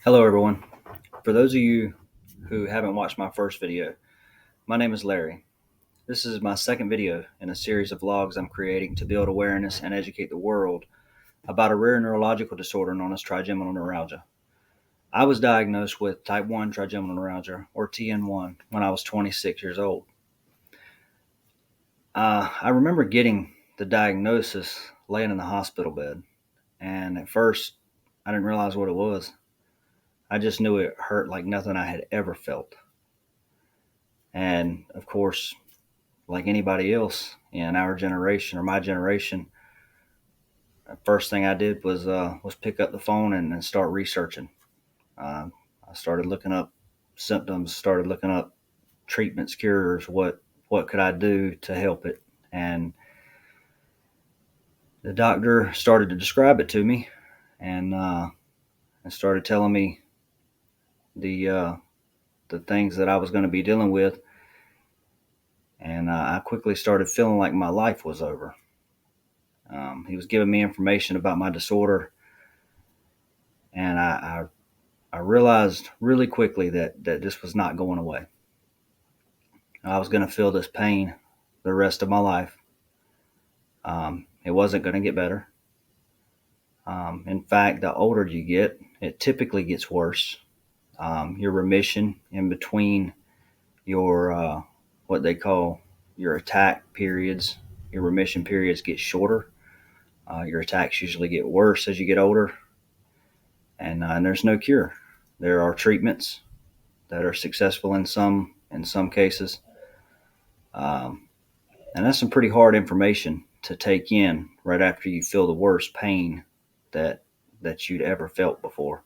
Hello, everyone. For those of you who haven't watched my first video, my name is Larry. This is my second video in a series of vlogs I'm creating to build awareness and educate the world about a rare neurological disorder known as trigeminal neuralgia. I was diagnosed with type 1 trigeminal neuralgia, or TN1, when I was 26 years old. I remember getting the diagnosis laying in the hospital bed, and at first I didn't realize what it was. I just knew it hurt like nothing I had ever felt. And of course, like anybody else in our generation or my generation, the first thing I did was pick up the phone and start researching. I started looking up symptoms, started looking up treatments, cures, what could I do to help it, and the doctor started to describe it to me, and started telling me the uh, the things that I was going to be dealing with, and I quickly started feeling like my life was over. He was giving me information about my disorder, and I realized really quickly that this was not going away. I was going to feel this pain the rest of my life. It wasn't going to get better. In fact, the older you get, it typically gets worse. Your remission in between your what they call your attack periods, your remission periods get shorter. Your attacks usually get worse as you get older, and there's no cure. There are treatments that are successful in some cases, um, and that's some pretty hard information to take in right after you feel the worst pain that that you'd ever felt before.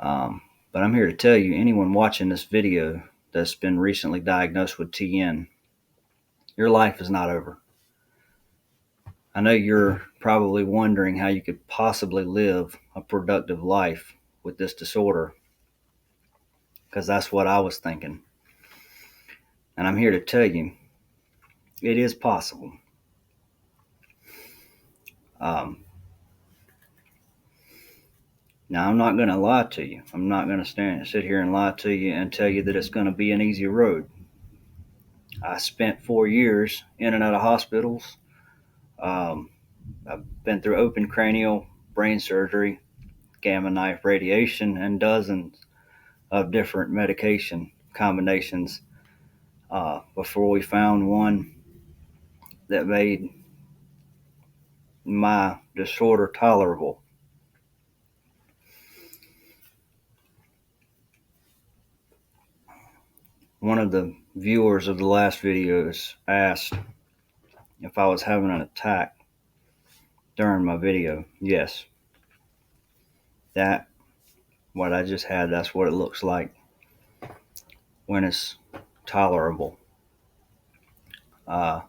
Um, but I'm here to tell you, anyone watching this video that's been recently diagnosed with TN, your life is not over. I know you're probably wondering how you could possibly live a productive life with this disorder, because that's what I was thinking. And I'm here to tell you, it is possible. Um, Now, I'm not going to lie to you. I'm not going to sit here and lie to you and tell you that it's going to be an easy road. I spent 4 years in and out of hospitals. Um, I've been through open cranial, brain surgery, gamma knife radiation, and dozens of different medication combinations before we found one that made my disorder tolerable. One of the viewers of the last videos asked if I was having an attack during my video. Yes, that what I just had, that's what it looks like when it's tolerable. Uh,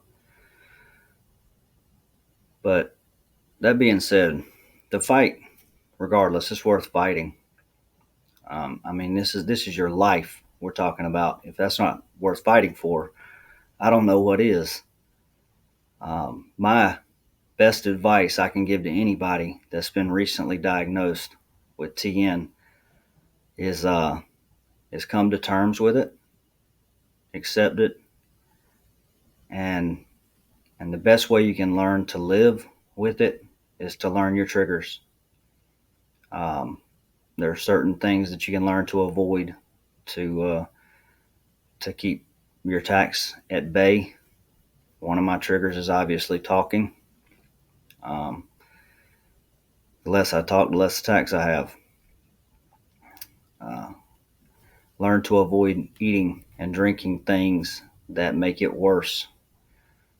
but that being said, the fight, regardless, is worth fighting. I mean, this is your life we're talking about. If that's not worth fighting for, I don't know what is. My best advice I can give to anybody that's been recently diagnosed with TN is come to terms with it, accept it, and and the best way you can learn to live with it is to learn your triggers. Um, there are certain things that you can learn to avoid to to keep your attacks at bay. One of my triggers is obviously talking. Um, the less I talk, the less attacks I have. Uh, Learn to avoid eating and drinking things that make it worse.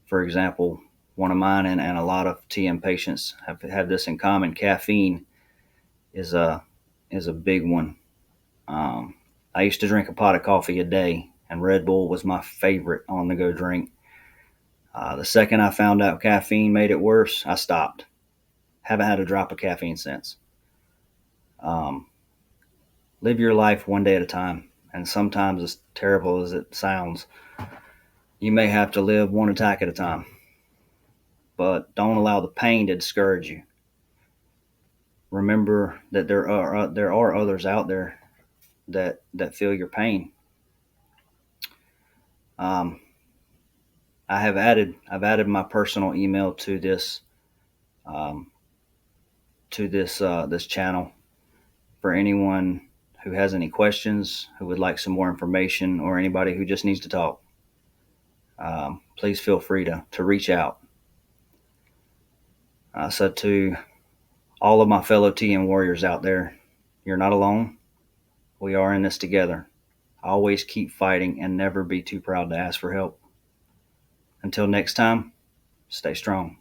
For example, one of mine and a lot of TM patients have this in common. Caffeine is a big one. Um, I used to drink a pot of coffee a day, and Red Bull was my favorite on the go drink. The second I found out caffeine made it worse, I stopped. Haven't had a drop of caffeine since. Um, Live your life one day at a time, and sometimes, as terrible as it sounds, you may have to live one attack at a time. But don't allow the pain to discourage you. remember that there are others out there that feel your pain. Um, I've added my personal email um, to this channel for anyone who has any questions, who would like some more information, or anybody who just needs to talk. Please feel free to reach out. So to all of my fellow TN warriors out there, you're not alone. We are in this together. Always keep fighting and never be too proud to ask for help. Until next time, stay strong.